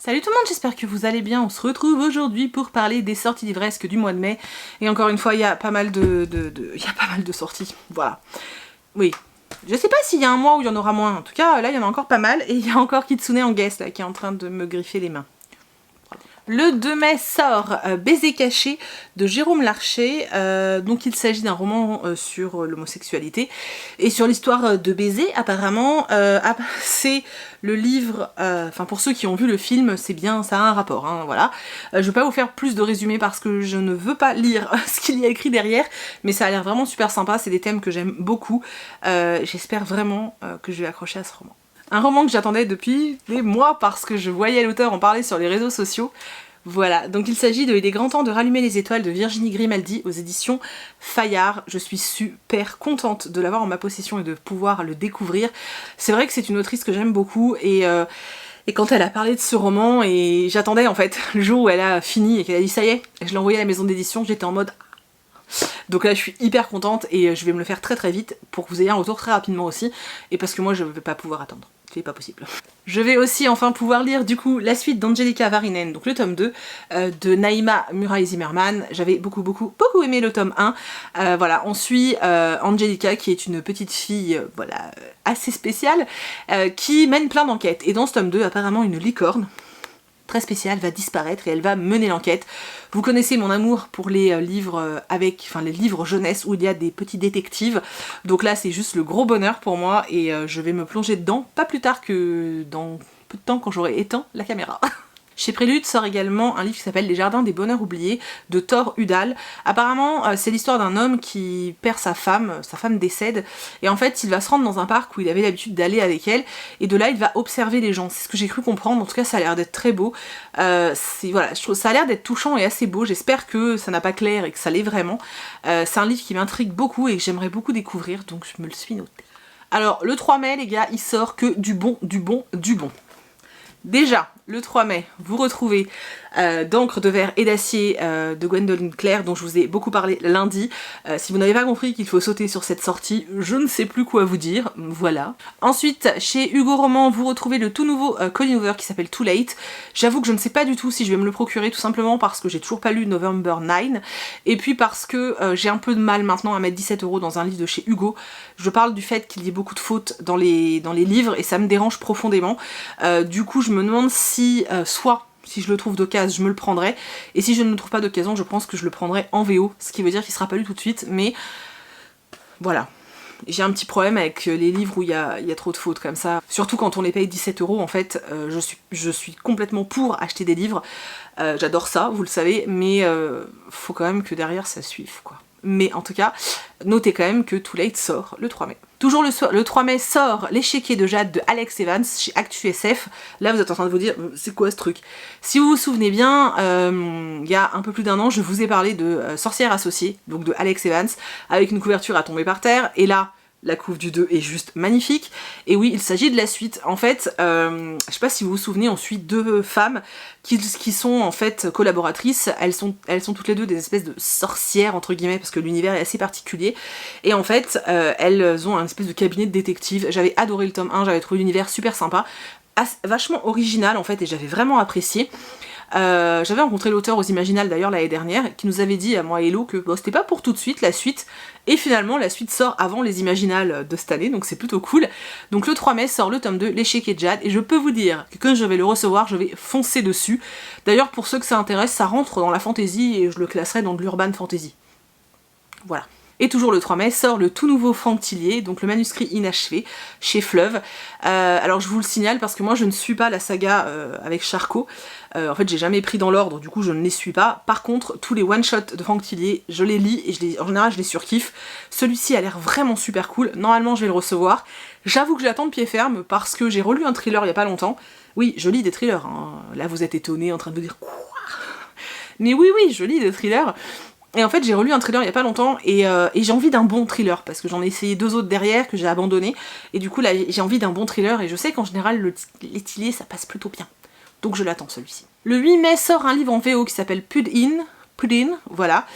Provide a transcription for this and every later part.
Salut tout le monde, j'espère que vous allez bien. On se retrouve aujourd'hui pour parler des sorties livresques du mois de mai. Et encore une fois, il y a pas mal de sorties. Voilà. Oui. Je sais pas s'il y a un mois où il y en aura moins. En tout cas, là, il y en a encore pas mal. Et il y a encore Kitsune en guest, là, qui est en train de me griffer les mains. Le 2 mai sort Baiser caché de Jérôme Larcher, donc il s'agit d'un roman sur l'homosexualité et sur l'histoire de baiser apparemment. C'est le livre, enfin pour ceux qui ont vu le film, c'est bien, ça a un rapport, hein, voilà. Je vais pas vous faire plus de résumé parce que je ne veux pas lire ce qu'il y a écrit derrière, mais ça a l'air vraiment super sympa, c'est des thèmes que j'aime beaucoup. J'espère vraiment que je vais accrocher à ce roman. Un roman que j'attendais depuis des mois parce que je voyais l'auteur en parler sur les réseaux sociaux. Voilà, donc il s'agit de Il est grand temps de rallumer les étoiles de Virginie Grimaldi aux éditions Fayard. Je suis super contente de l'avoir en ma possession et de pouvoir le découvrir. C'est vrai que c'est une autrice que j'aime beaucoup et quand elle a parlé de ce roman, et j'attendais en fait le jour où elle a fini et qu'elle a dit ça y est, je l'ai envoyé à la maison d'édition, j'étais en mode... Donc là je suis hyper contente et je vais me le faire très très vite pour que vous ayez un retour très rapidement aussi, et parce que moi je ne vais pas pouvoir attendre. C'est pas possible. Je vais aussi enfin pouvoir lire du coup la suite d'Angelika Varinen, donc le tome 2 de Naïma Muraille Zimmerman. J'avais beaucoup aimé le tome 1. Voilà, on suit Angelika qui est une petite fille voilà, assez spéciale qui mène plein d'enquêtes. Et dans ce tome 2, apparemment une licorne très spéciale va disparaître et elle va mener l'enquête. Vous connaissez mon amour pour les livres les livres jeunesse où il y a des petits détectives. Donc là c'est juste le gros bonheur pour moi et je vais me plonger dedans, pas plus tard que dans peu de temps quand j'aurai éteint la caméra. Chez Prélude sort également un livre qui s'appelle Les Jardins des Bonheurs Oubliés de Thor Hudal. Apparemment c'est l'histoire d'un homme qui perd sa femme décède et en fait il va se rendre dans un parc où il avait l'habitude d'aller avec elle et de là il va observer les gens. C'est ce que j'ai cru comprendre, en tout cas ça a l'air d'être très beau. Voilà, je trouve ça a l'air d'être touchant et assez beau, j'espère que ça n'a pas clair et que ça l'est vraiment. C'est un livre qui m'intrigue beaucoup et que j'aimerais beaucoup découvrir, donc je me le suis noté. Alors le 3 mai les gars, il sort que du bon. Déjà, le 3 mai, vous retrouvez d'encre de verre et d'acier de Gwendoline Claire, dont je vous ai beaucoup parlé lundi. Si vous n'avez pas compris qu'il faut sauter sur cette sortie, je ne sais plus quoi vous dire, voilà. Ensuite, chez Hugo Roman, vous retrouvez le tout nouveau Colin Hoover qui s'appelle Too Late. J'avoue que je ne sais pas du tout si je vais me le procurer, tout simplement parce que j'ai toujours pas lu November 9, et puis parce que j'ai un peu de mal maintenant à mettre 17 € dans un livre de chez Hugo. Je parle du fait qu'il y ait beaucoup de fautes dans les livres, et ça me dérange profondément. Du coup, je me demande si, soit si je le trouve d'occasion, je me le prendrai, et si je ne le trouve pas d'occasion, je pense que je le prendrai en VO, ce qui veut dire qu'il sera pas lu tout de suite, mais voilà. J'ai un petit problème avec les livres où il y a trop de fautes comme ça, surtout quand on les paye 17 € en fait. Je suis complètement pour acheter des livres, j'adore ça, vous le savez, mais faut quand même que derrière ça suive quoi. Mais en tout cas, notez quand même que Too Late sort le 3 mai. Toujours le 3 mai sort L'échiquier de Jade de Alex Evans chez Actu SF. Là vous êtes en train de vous dire, c'est quoi ce truc? Si vous vous souvenez bien, il y a un peu plus d'1 an, je vous ai parlé de Sorcière associée, donc de Alex Evans, avec une couverture à tomber par terre, et là, la couve du 2 est juste magnifique. Et oui, il s'agit de la suite. En fait, je sais pas si vous vous souvenez, on suit deux femmes qui sont en fait collaboratrices. Elles sont toutes les deux des espèces de sorcières, entre guillemets, parce que l'univers est assez particulier. Et en fait, elles ont un espèce de cabinet de détective. J'avais adoré le tome 1, j'avais trouvé l'univers super sympa. Vachement original en fait, et j'avais vraiment apprécié. J'avais rencontré l'auteur aux Imaginales d'ailleurs l'année dernière, qui nous avait dit à moi et Hello que bon, c'était pas pour tout de suite la suite, et finalement la suite sort avant les Imaginales de cette année, donc c'est plutôt cool. Donc le 3 mai sort le tome 2, L'échiquier de Jade, et je peux vous dire que quand je vais le recevoir, je vais foncer dessus. D'ailleurs pour ceux que ça intéresse, ça rentre dans la fantasy, et je le classerai dans de l'urban fantasy. Voilà. Et toujours le 3 mai sort le tout nouveau Franck Tillier, donc le manuscrit inachevé, chez Fleuve. Alors je vous le signale parce que moi je ne suis pas la saga avec Charcot. En fait j'ai jamais pris dans l'ordre, du coup je ne les suis pas. Par contre tous les one-shots de Franck Tillier, je les lis et en général je les surkiffe. Celui-ci a l'air vraiment super cool, normalement je vais le recevoir. J'avoue que je l'attends de pied ferme parce que j'ai relu un thriller il y a pas longtemps. Oui, je lis des thrillers, hein. Là vous êtes étonnés en train de vous dire quoi? Mais oui, je lis des thrillers. Et en fait j'ai relu un thriller il y a pas longtemps et j'ai envie d'un bon thriller parce que j'en ai essayé 2 autres derrière que j'ai abandonné, et du coup là j'ai envie d'un bon thriller et je sais qu'en général les Tillier ça passe plutôt bien. Donc je l'attends celui-ci. Le 8 mai sort un livre en VO qui s'appelle Pud-In, voilà,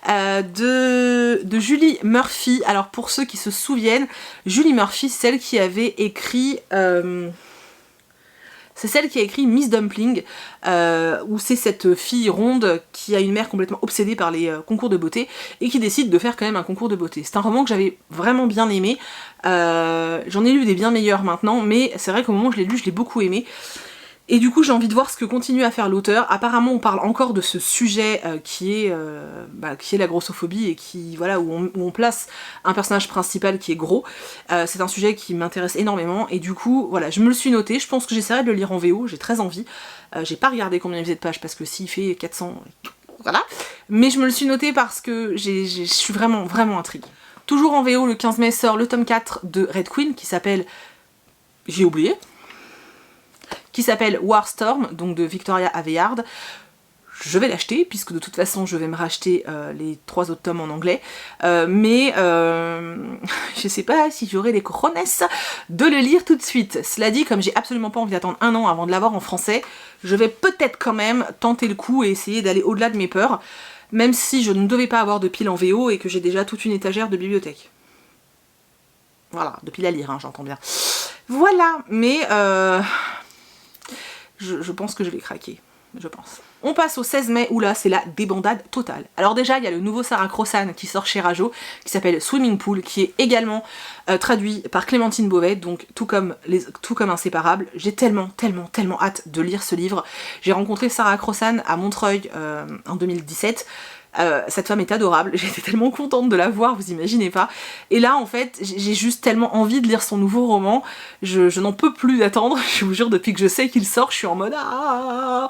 de Julie Murphy. Alors pour ceux qui se souviennent, Julie Murphy c'est celle qui avait écrit... c'est celle qui a écrit Miss Dumpling, où c'est cette fille ronde qui a une mère complètement obsédée par les concours de beauté et qui décide de faire quand même un concours de beauté. C'est un roman que j'avais vraiment bien aimé, j'en ai lu des bien meilleurs maintenant, mais c'est vrai qu'au moment où je l'ai lu, je l'ai beaucoup aimé. Et du coup j'ai envie de voir ce que continue à faire l'auteur. Apparemment on parle encore de ce sujet qui est la grossophobie et qui, voilà, où on place un personnage principal qui est gros. C'est un sujet qui m'intéresse énormément et du coup voilà, je me le suis noté, je pense que j'essaierai de le lire en VO, j'ai très envie. J'ai pas regardé combien il faisait de pages parce que s'il fait 400, voilà. Mais je me le suis noté parce que je suis vraiment intriguée. Toujours en VO, le 15 mai sort le tome 4 de Red Queen qui s'appelle... j'ai oublié. Qui s'appelle War Storm, donc de Victoria Aveyard. Je vais l'acheter, puisque de toute façon je vais me racheter les 3 autres tomes en anglais, mais je sais pas si j'aurai les cojones de le lire tout de suite. Cela dit, comme j'ai absolument pas envie d'attendre 1 an avant de l'avoir en français, je vais peut-être quand même tenter le coup et essayer d'aller au-delà de mes peurs, même si je ne devais pas avoir de pile en VO et que j'ai déjà toute une étagère de bibliothèque. Voilà, de pile à lire, hein, j'entends bien. Voilà, mais... Je pense que je vais craquer, je pense. On passe au 16 mai où là c'est la débandade totale. Alors déjà il y a le nouveau Sarah Crossan qui sort chez Rajo, qui s'appelle Swimming Pool, qui est également traduit par Clémentine Beauvais, donc tout comme Inséparables. J'ai tellement hâte de lire ce livre. J'ai rencontré Sarah Crossan à Montreuil en 2017. Cette femme est adorable, j'étais tellement contente de la voir, vous imaginez pas. Et là en fait j'ai juste tellement envie de lire son nouveau roman, je n'en peux plus d'attendre, je vous jure, depuis que je sais qu'il sort, je suis en mode ah.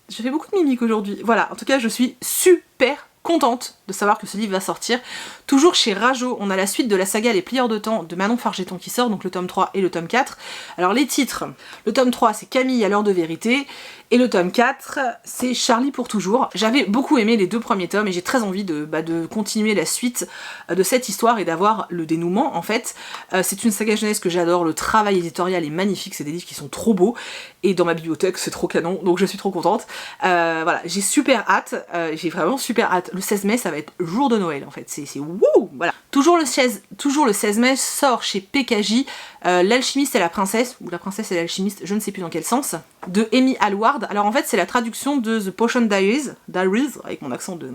Je fais beaucoup de mimiques aujourd'hui. Voilà, en tout cas je suis super contente de savoir que ce livre va sortir. Toujours chez Rajo, on a la suite de la saga Les Plieurs de Temps de Manon Fargeton qui sort, donc le tome 3 et le tome 4. Alors les titres, le tome 3 c'est Camille à l'heure de vérité, et le tome 4 c'est Charlie pour toujours. J'avais beaucoup aimé les 2 premiers tomes et j'ai très envie de continuer la suite de cette histoire et d'avoir le dénouement en fait. C'est une saga jeunesse que j'adore, le travail éditorial est magnifique, c'est des livres qui sont trop beaux, et dans ma bibliothèque c'est trop canon, donc je suis trop contente. Voilà, j'ai super hâte, j'ai vraiment super hâte. Le 16 mai ça va être jour de Noël en fait, c'est wouh, voilà. Toujours le 16 mai sort chez PKJ L'Alchimiste et la Princesse, ou La Princesse et l'Alchimiste, je ne sais plus dans quel sens, de Amy Alward. Alors en fait c'est la traduction de The Potion Diaries, avec mon accent de...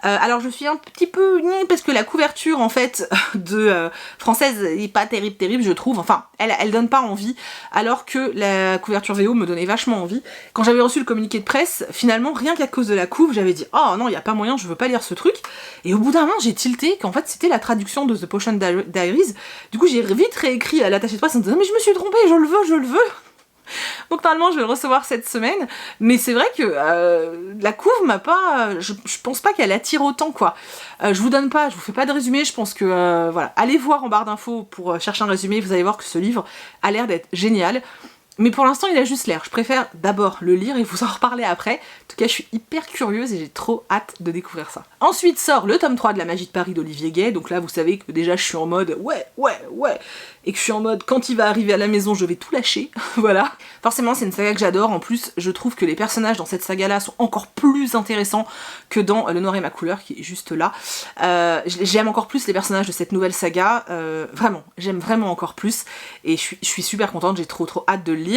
alors je suis un petit peu... parce que la couverture en fait de française est pas terrible je trouve, enfin elle donne pas envie, alors que la couverture VO me donnait vachement envie. Quand j'avais reçu le communiqué de presse, finalement rien qu'à cause de la couve, j'avais dit oh non, il y a pas moyen, je veux pas lire ce truc, et au bout d'un moment j'ai tilté qu'en fait c'était la traduction de The Potion Diaries. Du coup j'ai vite réécrit à l'attaché de presse en disant mais je me suis trompée, je le veux. Donc normalement je vais le recevoir cette semaine, mais c'est vrai que la couve m'a pas... je pense pas qu'elle attire autant quoi. Je vous fais pas de résumé, je pense que voilà, allez voir en barre d'infos pour chercher un résumé, vous allez voir que ce livre a l'air d'être génial. Mais pour l'instant il a juste l'air, je préfère d'abord le lire et vous en reparler après. En tout cas je suis hyper curieuse et j'ai trop hâte de découvrir ça. Ensuite sort le tome 3 de La Magie de Paris d'Olivier Gay, donc là vous savez que déjà je suis en mode ouais, et que je suis en mode quand il va arriver à la maison je vais tout lâcher, voilà. Forcément c'est une saga que j'adore, en plus je trouve que les personnages dans cette saga là sont encore plus intéressants que dans Le Noir et ma couleur qui est juste là. J'aime encore plus les personnages de cette nouvelle saga, vraiment, j'aime vraiment encore plus et je suis super contente, j'ai trop hâte de le lire.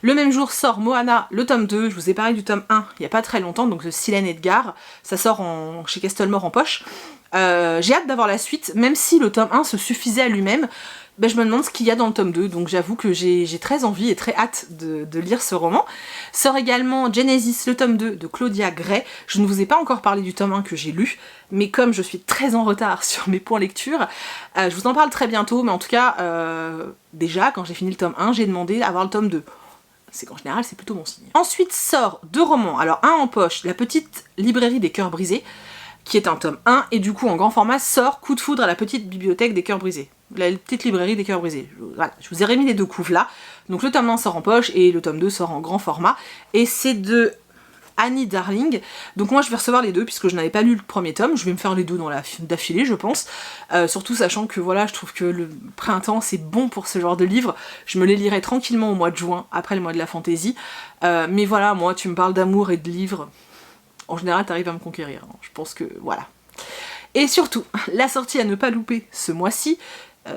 Le même jour sort Moana, le tome 2, je vous ai parlé du tome 1 il y a pas très longtemps, donc de Silène Edgar, ça sort chez Castelmore en poche. J'ai hâte d'avoir la suite, même si le tome 1 se suffisait à lui-même, ben je me demande ce qu'il y a dans le tome 2, donc j'avoue que j'ai très envie et très hâte de lire ce roman. Sort également Genesis, le tome 2 de Claudia Gray. Je ne vous ai pas encore parlé du tome 1 que j'ai lu, mais comme je suis très en retard sur mes points lecture, je vous en parle très bientôt, mais en tout cas, déjà quand j'ai fini le tome 1, j'ai demandé à avoir le tome 2. C'est qu'en général c'est plutôt mon signe. Ensuite sort 2 romans, alors un en poche, La Petite Librairie des Cœurs Brisés, qui est un tome 1, et du coup en grand format sort Coup de foudre à la Petite Bibliothèque des Cœurs Brisés. La Petite Librairie des Cœurs Brisés. Voilà, je vous ai remis les 2 couves là. Donc le tome 1 sort en poche et le tome 2 sort en grand format. Et c'est de Annie Darling. Donc moi je vais recevoir les 2 puisque je n'avais pas lu le premier tome. Je vais me faire les 2 d'affilée je pense. Surtout sachant que voilà, je trouve que le printemps c'est bon pour ce genre de livre. Je me les lirai tranquillement au mois de juin, après le mois de la fantaisie. Mais voilà, moi tu me parles d'amour et de livres. En général t'arrives à me conquérir. Je pense que voilà. Et surtout, la sortie à ne pas louper ce mois-ci,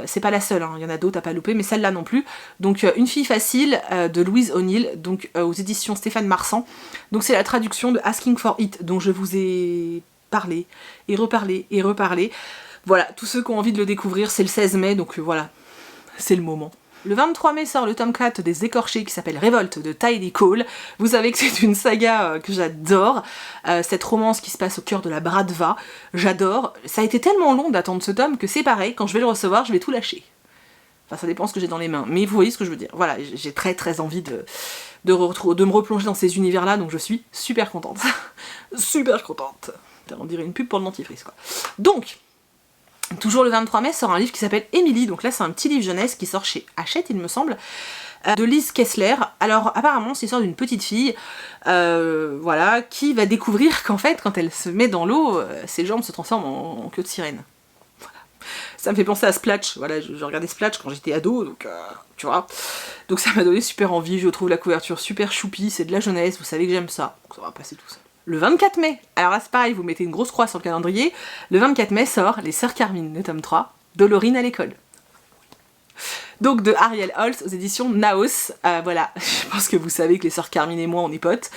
c'est pas la seule, hein. Il y en a d'autres à pas louper, mais celle-là non plus. Donc Une fille facile de Louise O'Neill, donc aux éditions Stéphane Marsan. Donc c'est la traduction de Asking for It, dont je vous ai parlé, et reparlé, et reparlé. Voilà, tous ceux qui ont envie de le découvrir, c'est le 16 mai, donc voilà, c'est le moment. Le 23 mai sort le tome 4 des Écorchés qui s'appelle Révolte de Tidey Cole. Vous savez que c'est une saga que j'adore, cette romance qui se passe au cœur de la Bradva, j'adore. Ça a été tellement long d'attendre ce tome que c'est pareil, quand je vais le recevoir, je vais tout lâcher. Enfin, ça dépend ce que j'ai dans les mains, mais vous voyez ce que je veux dire. Voilà, j'ai très envie de me replonger dans ces univers-là, donc je suis super contente. Super contente. On dirait une pub pour le dentifrice, quoi. Donc, toujours le 23 mai sort un livre qui s'appelle Émilie, donc là c'est un petit livre jeunesse qui sort chez Hachette il me semble, de Lise Kessler. Alors apparemment c'est l'histoire d'une petite fille, voilà, qui va découvrir qu'en fait quand elle se met dans l'eau, ses jambes se transforment en queue de sirène. Voilà. Ça me fait penser à Splatch, voilà, je regardais Splatch quand j'étais ado, donc tu vois. Donc ça m'a donné super envie, je trouve la couverture super choupi, c'est de la jeunesse, vous savez que j'aime ça, donc ça va passer tout ça. Le 24 mai, alors là c'est pareil, vous mettez une grosse croix sur le calendrier, le 24 mai sort Les Sœurs Carmine, le tome 3, Dolorine à l'école. Donc de Ariel Holst aux éditions Naos, voilà, je pense que vous savez que les Sœurs Carmine et moi on est potes.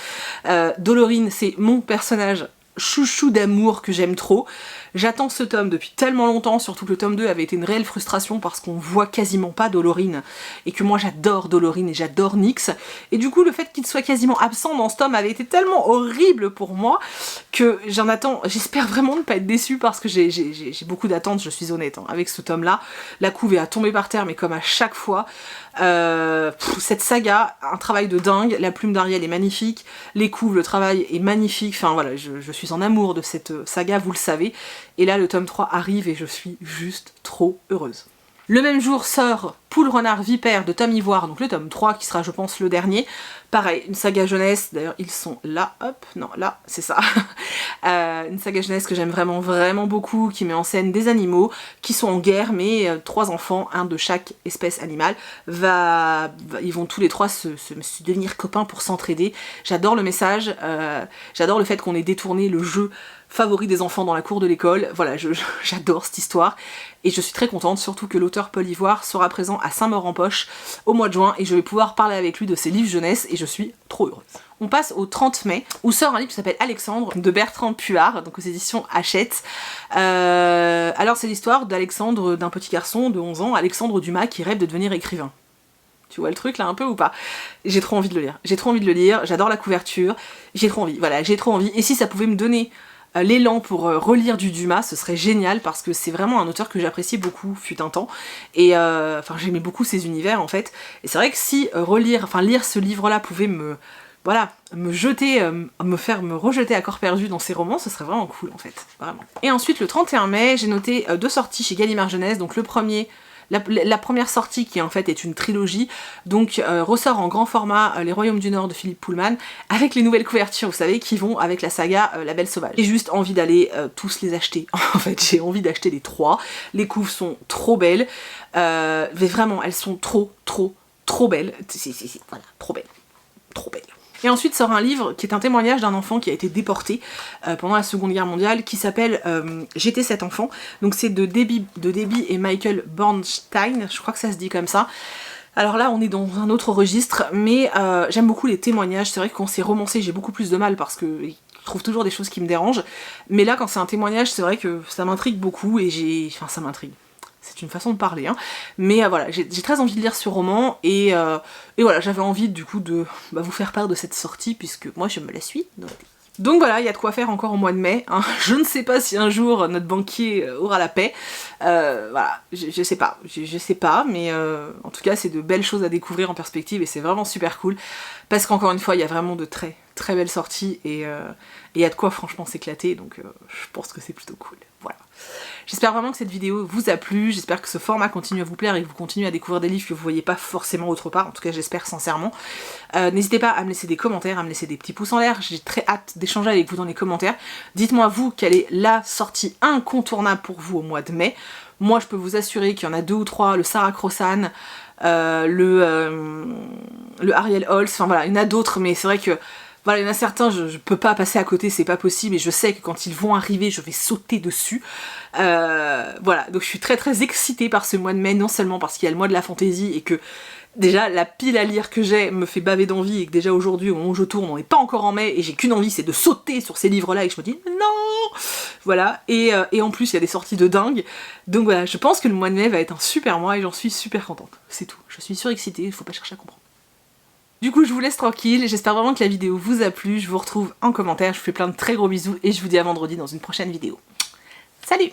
Dolorine c'est mon personnage chouchou d'amour que j'aime trop. J'attends ce tome depuis tellement longtemps, surtout que le tome 2 avait été une réelle frustration parce qu'on voit quasiment pas Dolorine, et que moi j'adore Dolorine et j'adore Nyx, et du coup le fait qu'il soit quasiment absent dans ce tome avait été tellement horrible pour moi que j'en attends, j'espère vraiment ne pas être déçue parce que j'ai beaucoup d'attentes, je suis honnête, hein, avec ce tome là. La couve est à tomber par terre mais comme à chaque fois. Cette saga, un travail de dingue, la plume d'Ariel est magnifique, les couves, le travail est magnifique, enfin voilà, je suis en amour de cette saga, vous le savez, et là le tome 3 arrive et je suis juste trop heureuse. Le même jour sort Poule, Renard, Vipère de Tom Ivoire, donc le tome 3 qui sera je pense le dernier. Pareil, une saga jeunesse, d'ailleurs ils sont là, hop, non là, c'est ça. Une saga jeunesse que j'aime vraiment beaucoup, qui met en scène des animaux qui sont en guerre, mais 3 enfants, un de chaque espèce animale, ils vont tous les 3 se devenir copains pour s'entraider. J'adore le message, j'adore le fait qu'on ait détourné le jeu favori des enfants dans la cour de l'école, voilà, j'adore cette histoire, et je suis très contente, surtout que l'auteur Paul Ivoire sera présent à Saint-Maur-en-Poche au mois de juin, et je vais pouvoir parler avec lui de ses livres jeunesse, et je suis trop heureuse. On passe au 30 mai, où sort un livre qui s'appelle Alexandre, de Bertrand Puard, donc aux éditions Hachette. Alors c'est l'histoire d'Alexandre, d'un petit garçon de 11 ans, Alexandre Dumas, qui rêve de devenir écrivain. Tu vois le truc là un peu ou pas? J'ai trop envie de le lire, j'adore la couverture, j'ai trop envie, voilà, j'ai trop envie, et si ça pouvait me donner l'élan pour relire du Dumas, ce serait génial parce que c'est vraiment un auteur que j'appréciais beaucoup, fut un temps, et enfin j'aimais beaucoup ses univers en fait, et c'est vrai que si lire ce livre-là pouvait me jeter, me rejeter à corps perdu dans ses romans, ce serait vraiment cool en fait, vraiment. Et ensuite le 31 mai, j'ai noté 2 sorties chez Gallimard Jeunesse, donc le premier, la première sortie qui en fait est une trilogie, donc ressort en grand format Les Royaumes du Nord de Philippe Pullman, avec les nouvelles couvertures, vous savez, qui vont avec la saga La Belle Sauvage. J'ai juste envie d'aller tous les acheter, en fait j'ai envie d'acheter les 3, les couves sont trop belles, mais vraiment elles sont trop belles, voilà, trop belles. Et ensuite sort un livre qui est un témoignage d'un enfant qui a été déporté pendant la Seconde Guerre mondiale, qui s'appelle J'étais cet enfant. Donc c'est de Debbie et Michael Bornstein, je crois que ça se dit comme ça. Alors là on est dans un autre registre, mais j'aime beaucoup les témoignages. C'est vrai que quand c'est romancé j'ai beaucoup plus de mal parce que je trouve toujours des choses qui me dérangent. Mais là quand c'est un témoignage c'est vrai que ça m'intrigue beaucoup et ça m'intrigue. C'est une façon de parler, hein. Mais voilà, j'ai très envie de lire ce roman, et voilà, j'avais envie du coup de vous faire part de cette sortie, puisque moi je me la suis. Donc voilà, il y a de quoi faire encore au mois de mai, hein. Je ne sais pas si un jour notre banquier aura la paix, voilà, je sais pas, mais en tout cas c'est de belles choses à découvrir en perspective, et c'est vraiment super cool, parce qu'encore une fois, il y a vraiment de très belles sorties, et il y a de quoi franchement s'éclater, donc je pense que c'est plutôt cool, voilà. J'espère vraiment que cette vidéo vous a plu, j'espère que ce format continue à vous plaire et que vous continuez à découvrir des livres que vous voyez pas forcément autre part, en tout cas j'espère sincèrement. N'hésitez pas à me laisser des commentaires, à me laisser des petits pouces en l'air, j'ai très hâte d'échanger avec vous dans les commentaires. Dites-moi vous quelle est la sortie incontournable pour vous au mois de mai. Moi je peux vous assurer qu'il y en a 2 ou 3, le Sarah Crossan, le Ariel Holst, enfin voilà, il y en a d'autres, mais c'est vrai que Voilà, il y en a certains, je peux pas passer à côté, c'est pas possible, et je sais que quand ils vont arriver, je vais sauter dessus. Voilà, donc je suis très très excitée par ce mois de mai, non seulement parce qu'il y a le mois de la fantaisie, et que déjà la pile à lire que j'ai me fait baver d'envie, et que déjà aujourd'hui, au moment où je tourne, on n'est pas encore en mai, et j'ai qu'une envie, c'est de sauter sur ces livres-là, et que je me dis non. Voilà, et en plus il y a des sorties de dingue, donc voilà, je pense que le mois de mai va être un super mois, et j'en suis super contente, c'est tout. Je suis surexcitée, il faut pas chercher à comprendre. Du coup, je vous laisse tranquille, j'espère vraiment que la vidéo vous a plu, je vous retrouve en commentaire, je vous fais plein de très gros bisous et je vous dis à vendredi dans une prochaine vidéo. Salut!